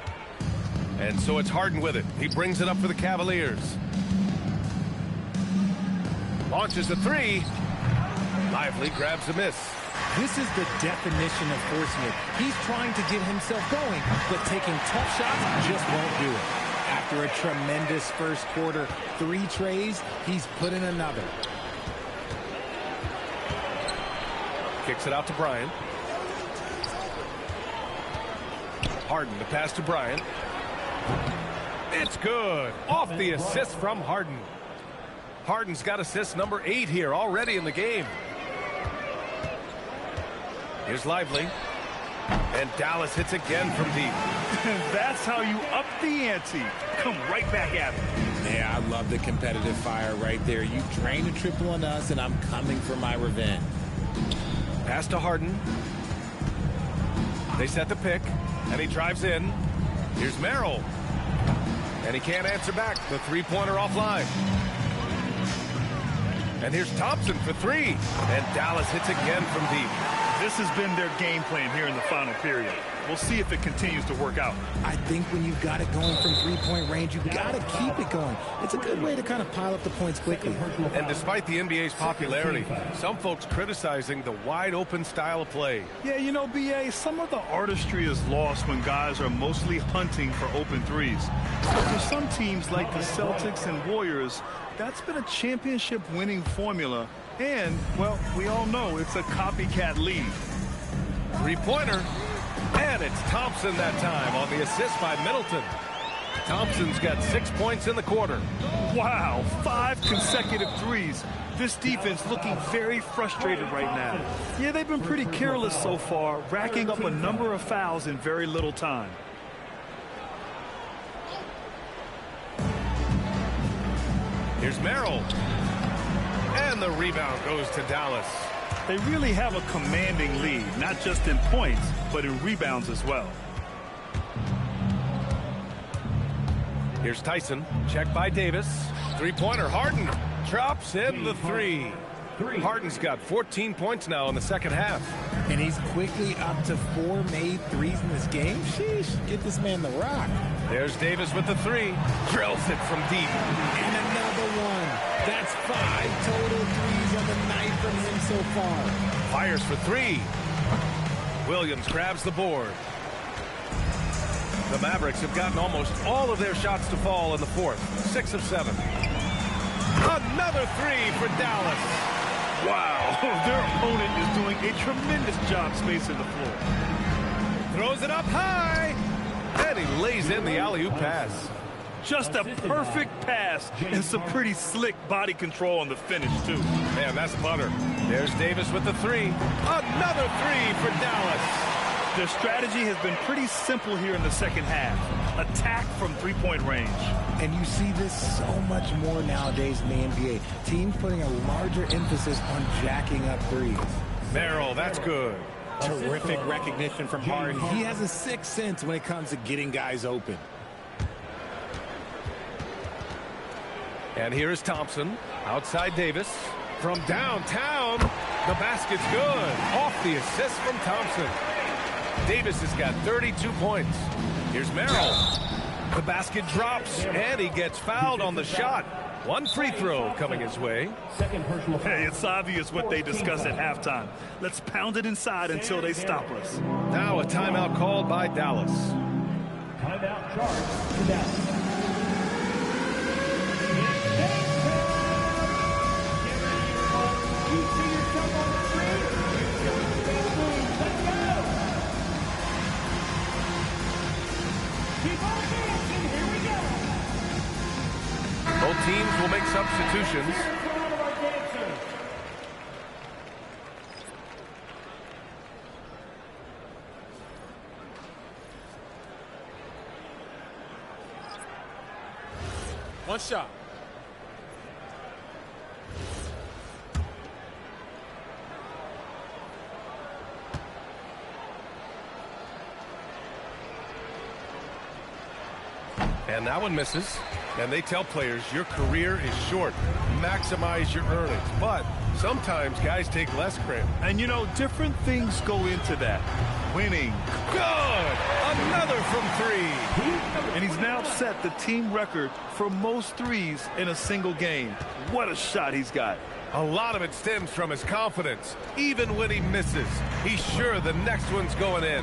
And so it's Harden with it. He brings it up for the Cavaliers. Launches a three. Lively grabs a miss. This is the definition of forcing it. He's trying to get himself going, but taking tough shots just won't do it. After a tremendous first quarter, 3 trays, he's put in another. Kicks it out to Bryant. Harden to pass to Bryant. It's good. Off the assist from Harden. Harden's got assist number 8 here already in the game. Here's Lively. And Dallas hits again from deep. That's how you up the ante. Come right back at him. Yeah, I love the competitive fire right there. You drain a triple on us, and I'm coming for my revenge. Pass to Harden. They set the pick, and he drives in. Here's Merrill. And he can't answer back. The three-pointer offline. And here's Thompson for 3. And Dallas hits again from deep. This has been their game plan here in the final period. We'll see if it continues to work out. I think when you've got it going from three-point range, you've got to keep it going. It's a good way to kind of pile up the points quickly. And despite the NBA's popularity, some folks criticizing the wide-open style of play. Yeah, you know, B.A., some of the artistry is lost when guys are mostly hunting for open threes. So for some teams like the Celtics and Warriors, that's been a championship-winning formula. And, well, we all know it's a copycat league. Three-pointer. And it's Thompson that time on the assist by Middleton. Thompson's got 6 points in the quarter. Wow, 5 consecutive threes. This defense looking very frustrated right now. Yeah, they've been pretty careless so far, racking up a number of fouls in very little time. Here's Merrill. And the rebound goes to Dallas. They really have a commanding lead, not just in points, but in rebounds as well. Here's Tyson. Check by Davis. Three-pointer. Harden drops in the 3. Harden's got 14 points now in the second half. And he's quickly up to 4 made threes in this game. Sheesh, get this man the rock. There's Davis with the 3. Drills it from deep. And another one. That's 5 total threes on the night from him so far. Fires for 3. Williams grabs the board. The Mavericks have gotten almost all of their shots to fall in the fourth. 6 of 7. Another 3 for Dallas. Wow, their opponent is doing a tremendous job spacing the floor. Throws it up high. And he lays in the alley-oop pass. Just a perfect pass and some pretty slick body control on the finish, too. Man, that's butter. There's Davis with the 3. Another 3 for Dallas. Their strategy has been pretty simple here in the second half. Attack from three-point range. And you see this so much more nowadays in the NBA. Teams putting a larger emphasis on jacking up threes. Merrill, that's good. Terrific recognition from Harden. He has a sixth sense when it comes to getting guys open. And here is Thompson. Outside Davis. From downtown, the basket's good. Off the assist from Thompson. Davis has got 32 points. Here's Merrill. The basket drops, and he gets fouled on the shot. 1 free throw coming his way. Hey, it's obvious what they discuss at halftime. Let's pound it inside until they stop us. Now a timeout called by Dallas. Timeout charged to Dallas. Both teams will make substitutions. One shot. And that one misses. And they tell players, your career is short. Maximize your earnings. But sometimes guys take less credit. And, you know, different things go into that. Winning. Good! Another from 3. And he's now set the team record for most threes in a single game. What a shot he's got. A lot of it stems from his confidence. Even when he misses, he's sure the next one's going in.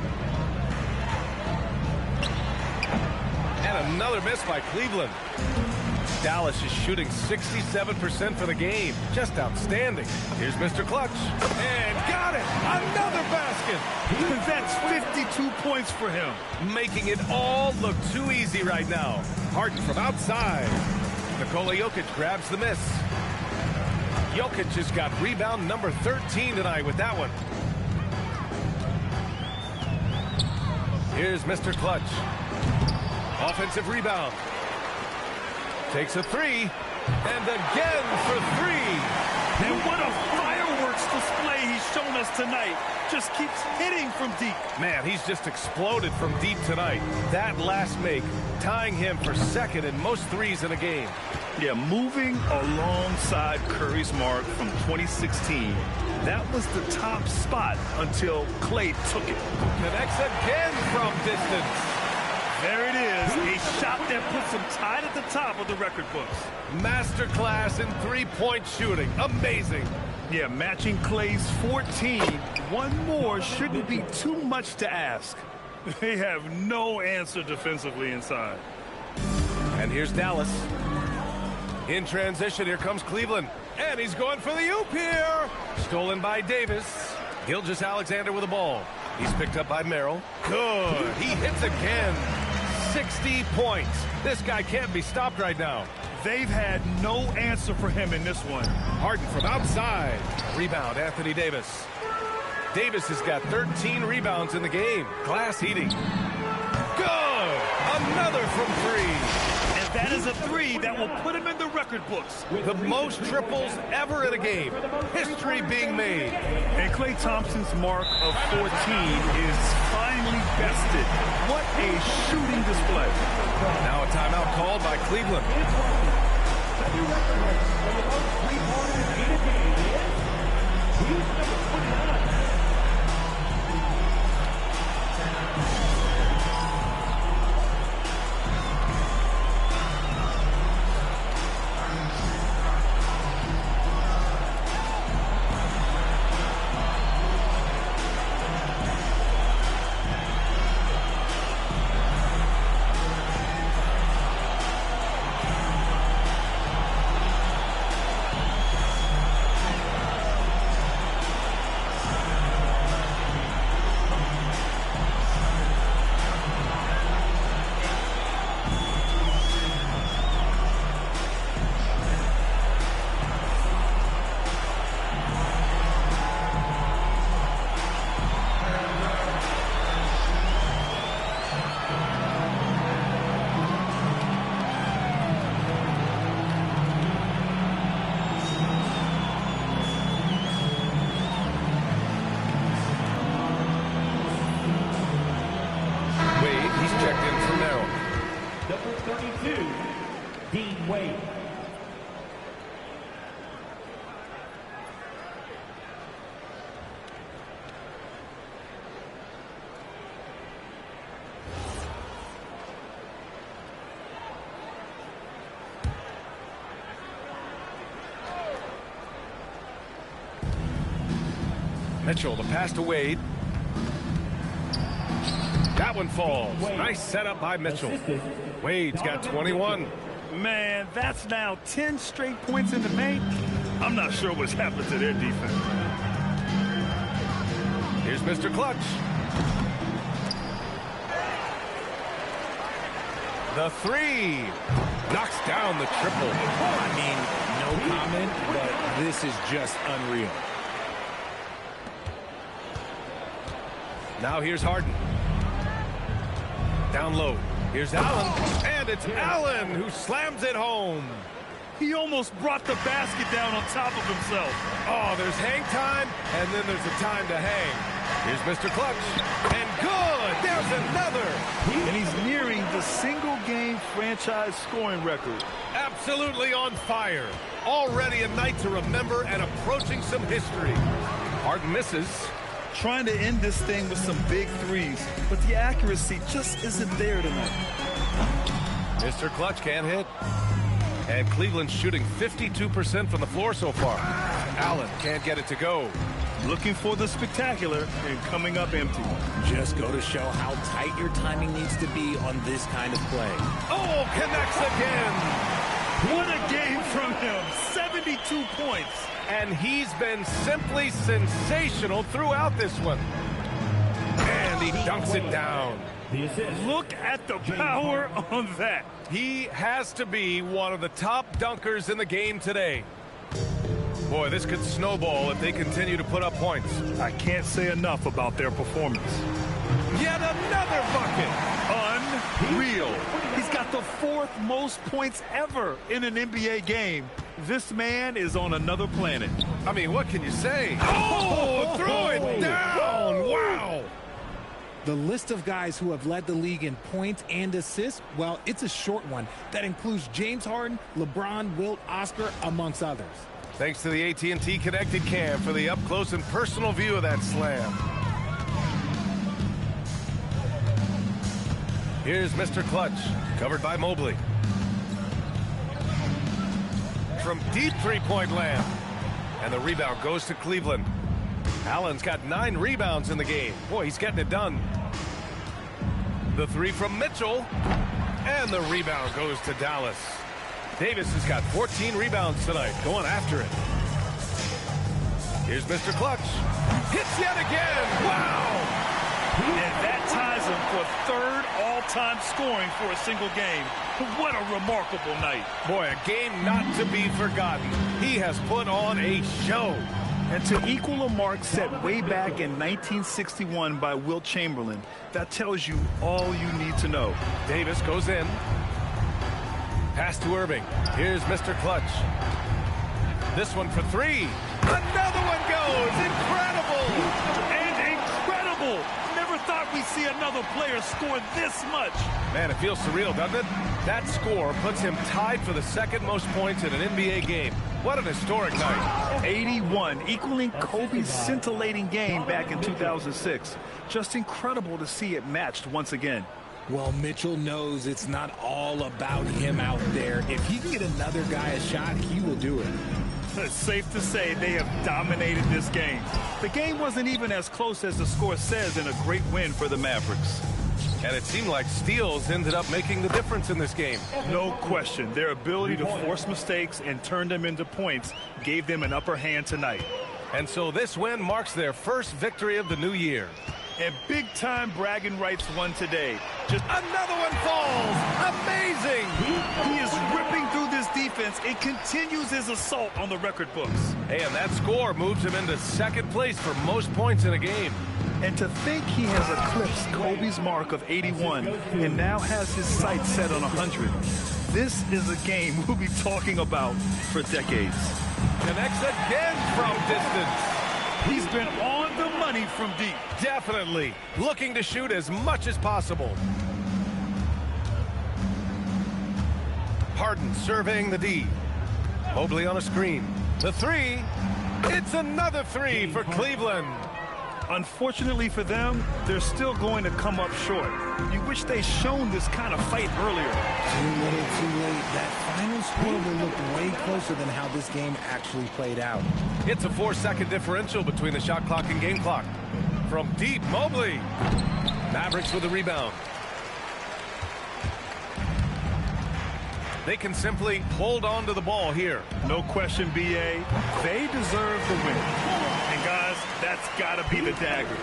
And another miss by Cleveland. Dallas is shooting 67% for the game. Just outstanding. Here's Mr. Clutch. And got it! Another basket! That's 52 points for him. Making it all look too easy right now. Harden from outside. Nikola Jokic grabs the miss. Jokic has got rebound number 13 tonight with that one. Here's Mr. Clutch. Offensive rebound. Takes a three. And again for three. And what a fireworks display he's shown us tonight. Just keeps hitting from deep. Man, he's just exploded from deep tonight. That last make, tying him for second in most threes in a game. Yeah, moving alongside Curry's mark from 2016. That was the top spot until Klay took it. Connects again from distance. There it is, a shot that puts him tied at the top of the record books. Masterclass in three-point shooting. Amazing. Yeah, matching Klay's 14. One more shouldn't be too much to ask. They have no answer defensively inside. And here's Dallas. In transition, here comes Cleveland. And he's going for the oop here. Stolen by Davis. Gilgeous-Alexander with the ball. He's picked up by Merrill. Good. He hits again. 60 points. This guy can't be stopped right now. They've had no answer for him in this one. Harden from outside. Rebound, Anthony Davis. Davis has got 13 rebounds in the game. Glass heating. Good. Another from three. And that is a three that will put him in the record books. The most triples ever in a game. History being made. And Klay Thompson's mark of 14 is finally bested. What a shooting display. Now a timeout called by Cleveland. Mitchell, the pass to Wade. That one falls. Nice setup by Mitchell. Wade's got 21. Man, that's now 10 straight points in the paint. I'm not sure what's happened to their defense. Here's Mr. Clutch. The three. Knocks down the triple. I mean, no comment, but this is just unreal. Now here's Harden. Down low. Here's Allen. And it's Allen who slams it home. He almost brought the basket down on top of himself. Oh, there's hang time, and then there's a time to hang. Here's Mr. Clutch. And good. There's another. And he's nearing the single-game franchise scoring record. Absolutely on fire. Already a night to remember and approaching some history. Harden misses. Trying to end this thing with some big threes, but the accuracy just isn't there tonight. Mr. Clutch can't hit. And Cleveland's shooting 52% from the floor so far. Allen can't get it to go. Looking for the spectacular and coming up empty. Just go to show how tight your timing needs to be on this kind of play. Oh, connects again. What a game from him. 72 points. And he's been simply sensational throughout this one. And he dunks it down. Look at the power on that. He has to be one of the top dunkers in the game today. Boy, this could snowball if they continue to put up points. I can't say enough about their performance. Yet another bucket. Unreal. He's got the fourth most points ever in an NBA game. This man is on another planet. I mean, what can you say? Oh, throw it down. Wow. The list of guys who have led the league in points and assists, well, it's a short one. That includes James Harden, LeBron, Wilt, Oscar, amongst others. Thanks to the AT&T Connected Cam for the up-close and personal view of that slam. Here's Mr. Clutch, covered by Mobley. From deep three-point land. And the rebound goes to Cleveland. Allen's got 9 rebounds in the game. Boy, he's getting it done. The three from Mitchell. And the rebound goes to Dallas. Davis has got 14 rebounds tonight, going after it. Here's Mr. Clutch. Hits yet again. Wow. And that ties him for third all-time scoring for a single game. What a remarkable night. Boy, a game not to be forgotten. He has put on a show. And to equal a mark set way back in 1961 by Wilt Chamberlain, that tells you all you need to know. Davis goes in. Pass to Irving. Here's Mr. Clutch. This one for 3. Another one goes. Incredible. And incredible. Never thought we'd see another player score this much. Man, it feels surreal, doesn't it? That score puts him tied for the second most points in an NBA game. What an historic night. 81, equaling Kobe's scintillating game back in 2006. Just incredible to see it matched once again. Well, Mitchell knows it's not all about him out there. If he can get another guy a shot, he will do it. It's safe to say they have dominated this game. The game wasn't even as close as the score says in a great win for the Mavericks. And it seemed like steals ended up making the difference in this game. No question. Their ability to force mistakes and turn them into points gave them an upper hand tonight. And so this win marks their first victory of the new year. And big-time bragging rights won today. Just another one falls. Amazing. He is ripping through this defense and continues his assault on the record books. Hey, and that score moves him into second place for most points in a game. And to think he has eclipsed Kobe's mark of 81 and now has his sights set on 100. This is a game we'll be talking about for decades. Connects again from distance. He's been on the money from deep. Definitely. Looking to shoot as much as possible. Harden surveying the D. Mobley on a screen. The 3. It's another 3 for Cleveland. Unfortunately for them, they're still going to come up short. You wish they'd shown this kind of fight earlier. Too little, too late. That final score will look way closer than how this game actually played out. It's a 4-second differential between the shot clock and game clock. From deep, Mobley. Mavericks with the rebound. They can simply hold on to the ball here. No question, B.A. They deserve the win. And guys, that's got to be the dagger.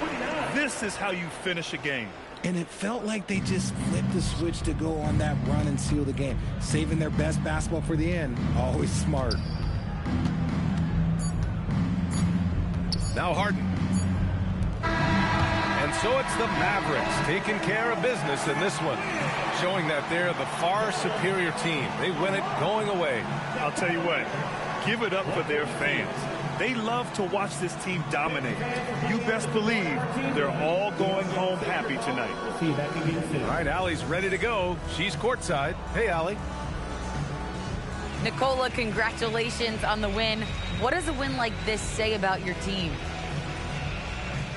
This is how you finish a game. And it felt like they just flipped the switch to go on that run and seal the game. Saving their best basketball for the end. Always smart. Now Harden. And so it's the Mavericks taking care of business in this one, showing that they're the far superior team. They win it going away. I'll tell you what, give it up for their fans. They love to watch this team dominate. You best believe they're all going home happy tonight. All right, Allie's ready to go. She's courtside. Hey, Allie. Nicola, congratulations on the win. What does a win like this say about your team?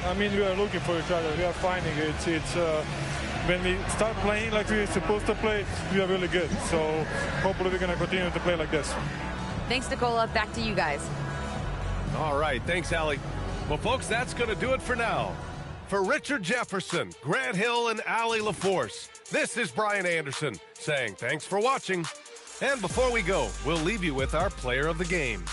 I mean, we are looking for each other. We are finding it. It's when we start playing like we're supposed to play, we are really good. So hopefully we're going to continue to play like this. Thanks, Nicola. Back to you guys. All right. Thanks, Allie. Well, folks, that's going to do it for now. For Richard Jefferson, Grant Hill, and Allie LaForce, this is Brian Anderson saying thanks for watching. And before we go, we'll leave you with our player of the game.